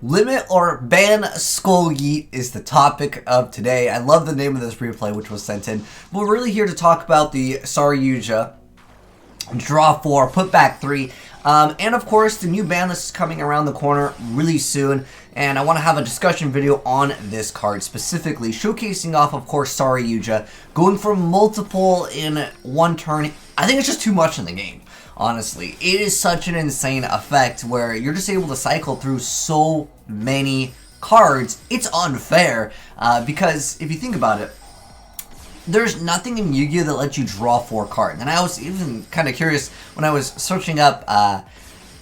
Limit or ban Skull Yeet is the topic of today. I love the name of this replay which was sent in. But we're really here to talk about the Yugioh, Draw 4, Put Back 3, and of course the new ban list is coming around the corner really soon. And I want to have a discussion video on this card specifically, showcasing off, of course, Yugioh, going from multiple in one turn. I think it's just too much in the game. Honestly, it is such an insane effect where you're just able to cycle through so many cards. It's unfair because if you think about it, there's nothing in Yu-Gi-Oh that lets you draw 4 cards. And I was even kind of curious when I was searching up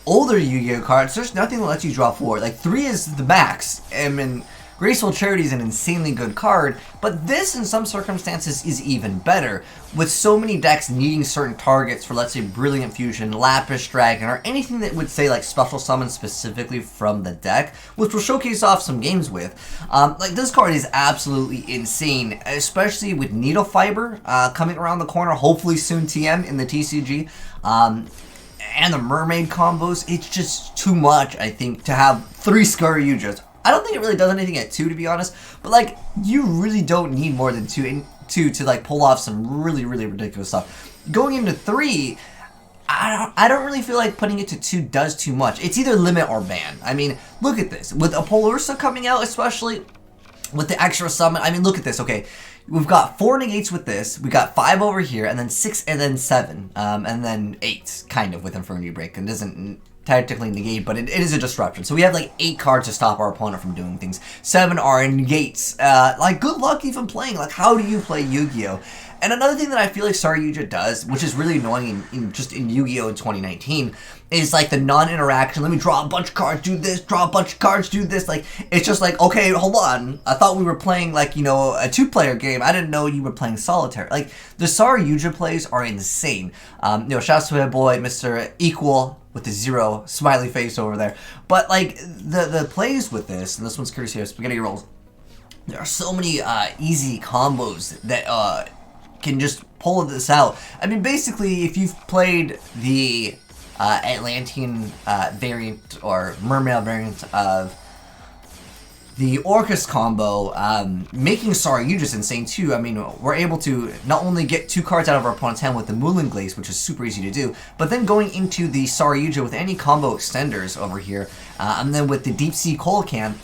older Yu-Gi-Oh cards. There's nothing that lets you draw 4. Like 3 is the max. I mean, Graceful Charity is an insanely good card, but this in some circumstances is even better, with so many decks needing certain targets for, let's say, Brilliant Fusion, Lapis Dragon, or anything that would say like special summon specifically from the deck, which we'll showcase off some games with. Like this card is absolutely insane, especially with Needle Fiber coming around the corner, hopefully soon TM in the TCG. And the Mermaid combos, it's just too much, I think, to have 3 Yugiohs. I don't think it really does anything at 2, to be honest, but like, you really don't need more than 2 to like pull off some really ridiculous stuff. Going into 3, I don't really feel like putting it to 2 does too much. It's either limit or ban. I mean, look at this. With Apolursa coming out, especially with the extra summon, I mean, look at this, okay. We've got 4 negates with this, we got 5 over here, and then 6, and then 7, and then 8, kind of, with Infernity Break. It doesn't technically negate, but it is a disruption. So we have like 8 cards to stop our opponent from doing things. 7 are negates. Like, good luck even playing. Like, how do you play Yu-Gi-Oh? And another thing that I feel like Yugioh does, which is really annoying just in Yu-Gi-Oh in 2019, is like the non-interaction. Let me draw a bunch of cards, do this, draw a bunch of cards, do this. Like, it's just like, okay, hold on. I thought we were playing like, you know, a 2-player game. I didn't know you were playing solitaire. Like, the Yugioh plays are insane. You know, shouts to my boy, Mr. Equal, with the 0 smiley face over there. But like, the plays with this, and this one's curious here, Spaghetti Rolls. There are so many easy combos that can just pull this out. I mean, basically, if you've played the Atlantean variant or Mermaid variant of the Orcus combo, making Yugioh is insane too. I mean, we're able to not only get 2 cards out of our opponent's hand with the Moulin Glaze, which is super easy to do, but then going into the Yugioh with any combo extenders over here, and then with the Deep Sea Coal Can,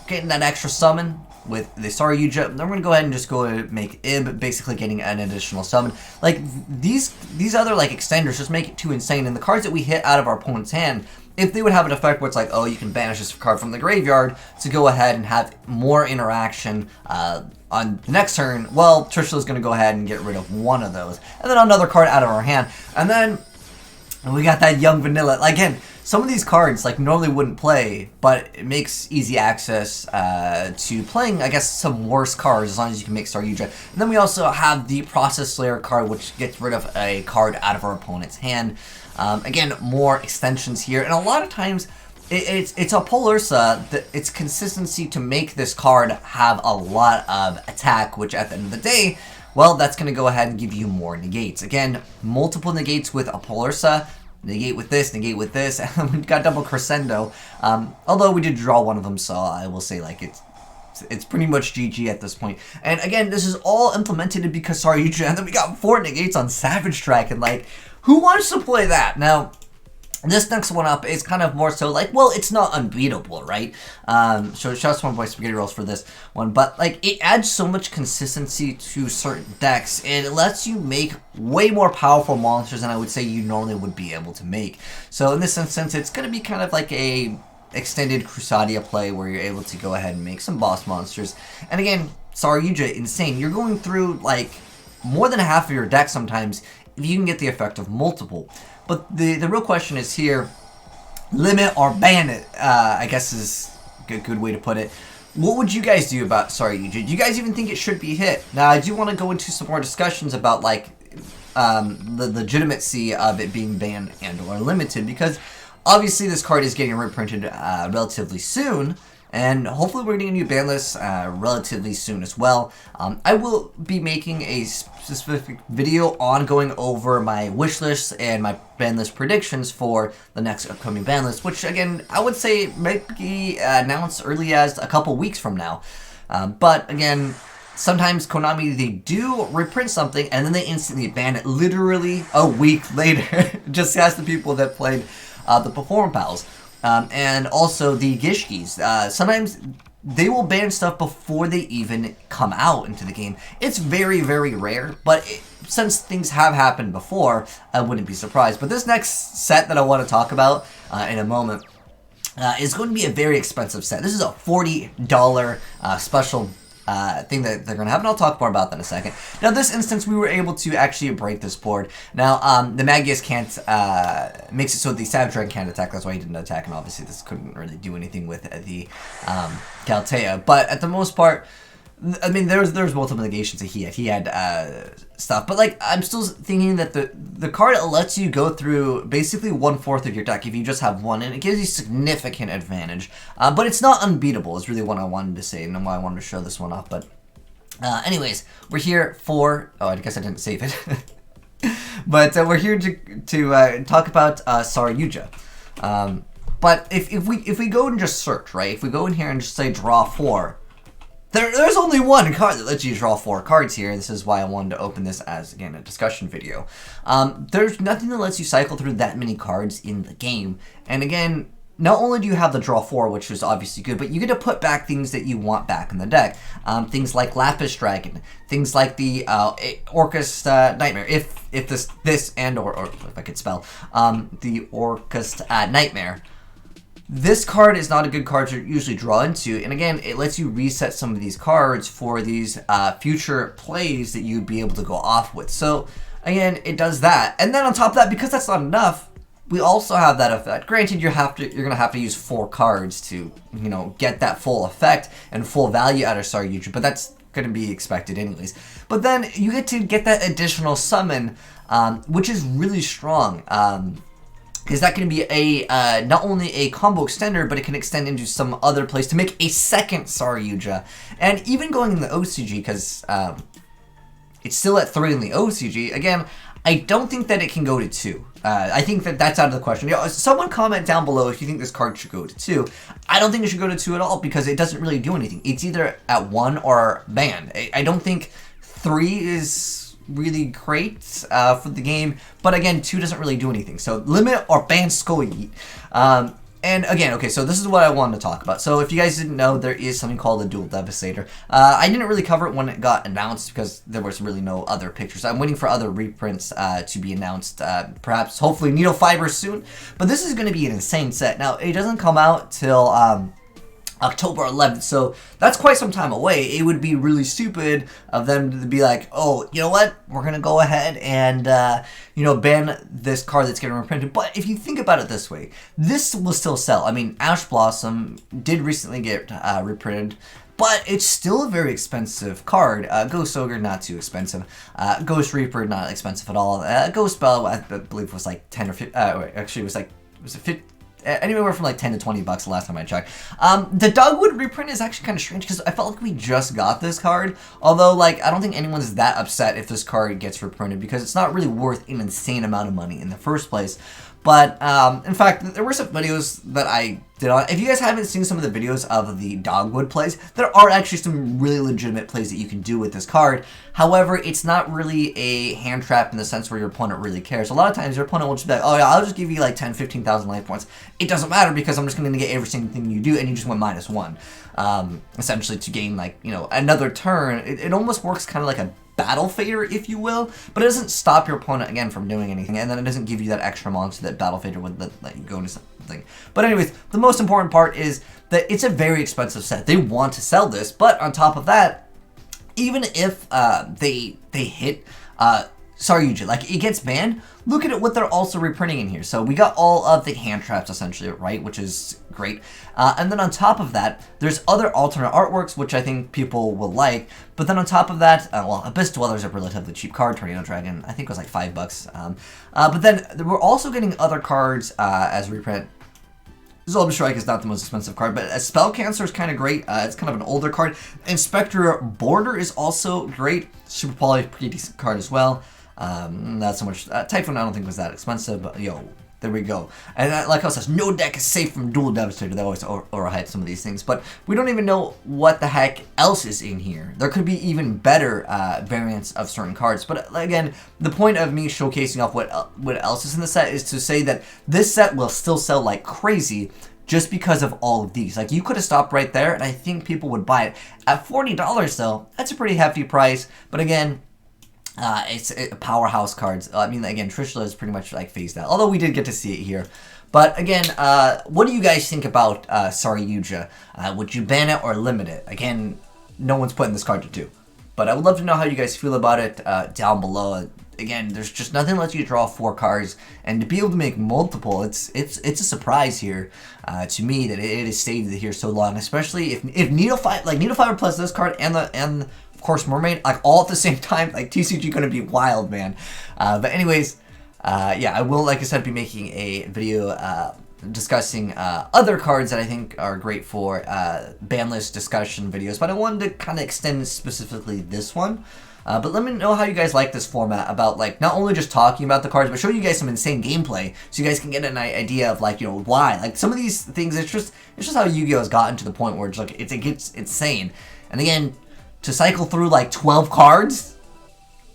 getting that extra summon with the Yugioh. Then we're going to go ahead and just go and make Ib, basically getting an additional summon. Like, these other, like, extenders just make it too insane, and the cards that we hit out of our opponent's hand, if they would have an effect where it's like, oh, you can banish this card from the graveyard to go ahead and have more interaction on the next turn, well, Trishula's going to go ahead and get rid of one of those. And then another card out of our hand. And then we got that Young Vanilla. Like, again, some of these cards, like, normally wouldn't play, but it makes easy access to playing, I guess, some worse cards as long as you can make Yugioh. And then we also have the Process Slayer card, which gets rid of a card out of our opponent's hand. Again, more extensions here, and a lot of times it's Apolursa, its consistency to make this card have a lot of attack, which at the end of the day, well, that's going to go ahead and give you more negates. Again, multiple negates with Apolursa, negate with this, and we've got double Crescendo, although we did draw one of them, so I will say, like, it's pretty much GG at this point. And again, this is all implemented because Yugioh, and then we got 4 negates on Savage Dragon. Like, who wants to play that? Now, this next one up is kind of more so like, well, it's not unbeatable, right? So shouts to my boy Spaghetti Rolls for this one. But, like, it adds so much consistency to certain decks, and it lets you make way more powerful monsters than I would say you normally would be able to make. So in this instance, it's going to be kind of like a extended Crusadia play where you're able to go ahead and make some boss monsters. And again, Yugioh, insane. You're going through, like, more than half of your deck sometimes if you can get the effect of multiple. But the real question is here, limit or ban it, I guess is a good way to put it. What would you guys do about Yugioh? Do you guys even think it should be hit? Now, I do want to go into some more discussions about, like, the legitimacy of it being banned and or limited, because obviously this card is getting reprinted relatively soon, And hopefully we're getting a new ban list relatively soon as well. I will be making a specific video on going over my wish list and my ban list predictions for the next upcoming ban list, which again, I would say might be announced early as a couple weeks from now. But again, sometimes Konami, they do reprint something and then they instantly ban it literally a week later. Just ask the people that played the Perform Pals. And also the Gishkis. Sometimes they will ban stuff before they even come out into the game. It's very, very rare, but since things have happened before, I wouldn't be surprised. But this next set that I want to talk about in a moment is going to be a very expensive set. This is a $40 special thing that they're going to have, and I'll talk more about that in a second. Now, this instance, we were able to actually break this board. Now, the Magius can't, makes it so the Savage Dragon can't attack, that's why he didn't attack, and obviously this couldn't really do anything with the Galtea, but at the most part, I mean, there's multiple negations that he had stuff, but like, I'm still thinking that the card lets you go through basically 1/4 of your deck if you just have one, and it gives you significant advantage, but it's not unbeatable, is really what I wanted to say, and why I wanted to show this one off, but anyways, we're here for, oh, I guess I didn't save it, but we're here to talk about Yugioh. But if we go and just search, right, if we go in here and just say draw 4, there's only one card that lets you draw 4 cards here. This is why I wanted to open this as, again, a discussion video. There's nothing that lets you cycle through that many cards in the game. And again, not only do you have the draw 4, which is obviously good, but you get to put back things that you want back in the deck. Things like Lapis Dragon, things like the Orcust Nightmare, if this and or if I could spell, the Orcust Nightmare. This card is not a good card to usually draw into, and again, it lets you reset some of these cards for these future plays that you'd be able to go off with. So, again, it does that. And then on top of that, because that's not enough, we also have that effect. Granted, you're gonna have to use 4 cards to, you know, get that full effect and full value out of Yugioh, but that's gonna be expected anyways. But then you get to get that additional summon, which is really strong. Is that going to be a not only a combo extender, but it can extend into some other place to make a second Yugioh. And even going in the OCG, because it's still at 3 in the OCG, again, I don't think that it can go to 2. I think that that's out of the question. You know, someone comment down below if you think this card should go to 2. I don't think it should go to 2 at all, because it doesn't really do anything. It's either at 1 or banned. I don't think 3 is really great for the game, but again, 2 doesn't really do anything. So limit or ban YEET. And again, okay, so this is what I wanted to talk about. So if you guys didn't know, there is something called the Duel Devastator. I didn't really cover it when it got announced because there was really no other pictures. I'm waiting for other reprints to be announced, perhaps, hopefully, Needle Fiber soon. But this is going to be an insane set. Now, it doesn't come out till October 11th, so that's quite some time away. It would be really stupid of them to be like, oh, you know what, we're gonna go ahead and you know, ban this card that's getting reprinted. But if you think about it this way, this will still sell. I mean, Ash Blossom did recently get reprinted, but it's still a very expensive card. Ghost Ogre, not too expensive. Ghost Reaper, not expensive at all. Ghost Spell, I believe, was like 10 or 15, actually it was like, was it 50? Anywhere from like 10 to 20 bucks the last time I checked. The Dogwood reprint is actually kind of strange because I felt like we just got this card. Although, like, I don't think anyone's that upset if this card gets reprinted because it's not really worth an insane amount of money in the first place. But, in fact, there were some videos that I did on. If you guys haven't seen some of the videos of the Dogwood plays, there are actually some really legitimate plays that you can do with this card. However, it's not really a hand trap in the sense where your opponent really cares. A lot of times, your opponent will just be like, oh yeah, I'll just give you like 10, 15,000 life points. It doesn't matter because I'm just going to get every single thing you do, and you just went -1. Essentially to gain, like, you know, another turn. It almost works kind of like a battle fader, if you will, but it doesn't stop your opponent, again, from doing anything, and then it doesn't give you that extra monster that battle fader would let you go into something. But anyways, the most important part is that it's a very expensive set. They want to sell this, but on top of that, even if they hit Yugioh, like, it gets banned, look at what they're also reprinting in here. So we got all of the hand traps, essentially, right, which is great. And then on top of that, there's other alternate artworks, which I think people will like. But then on top of that, well, Abyss Dweller is a relatively cheap card. Tornado Dragon, I think, was like $5. But then we're also getting other cards as reprint. Zolb Strike is not the most expensive card, but a Spell Cancer is kind of great. It's kind of an older card. Inspector Border is also great. Super Poly, pretty decent card as well. Not so much. Typhoon I don't think was that expensive, but yo, there we go. And like I says, no deck is safe from Dual Devastator. They always overhype some of these things, but we don't even know what the heck else is in here. There could be even better variants of certain cards. But again, the point of me showcasing off what else is in the set is to say that this set will still sell like crazy just because of all of these. Like, you could have stopped right there, and I think people would buy it. At $40 though, that's a pretty hefty price. But again, it's powerhouse cards. I mean, again, Trishula is pretty much like phased out, although we did get to see it here. But again, what do you guys think about Sorry Yugioh? Would you ban it or limit it? Again, no one's putting this card to 2. But I would love to know how you guys feel about it down below. Again, there's just nothing lets you draw 4 cards, and to be able to make multiple, it's a surprise here to me that it has stayed here so long. Especially if Needle Fiber plus this card and of course Mermaid, like all at the same time, like TCG gonna be wild, man. But anyways, yeah, I will, like I said, be making a video discussing other cards that I think are great for Banlist discussion videos, but I wanted to kind of extend specifically this one. But let me know how you guys like this format about, like, not only just talking about the cards, but showing you guys some insane gameplay so you guys can get an idea of, like, you know, why. Like, some of these things, it's just how Yu-Gi-Oh has gotten to the point where it's like it gets insane. And again, to cycle through like 12 cards,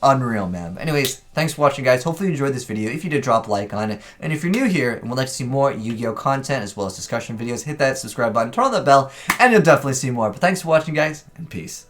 unreal, man. Anyways, thanks for watching, guys. Hopefully you enjoyed this video. If you did, drop a like on it. And if you're new here and would like to see more Yu-Gi-Oh content as well as discussion videos, hit that subscribe button, turn on that bell, and you'll definitely see more. But thanks for watching, guys, and peace.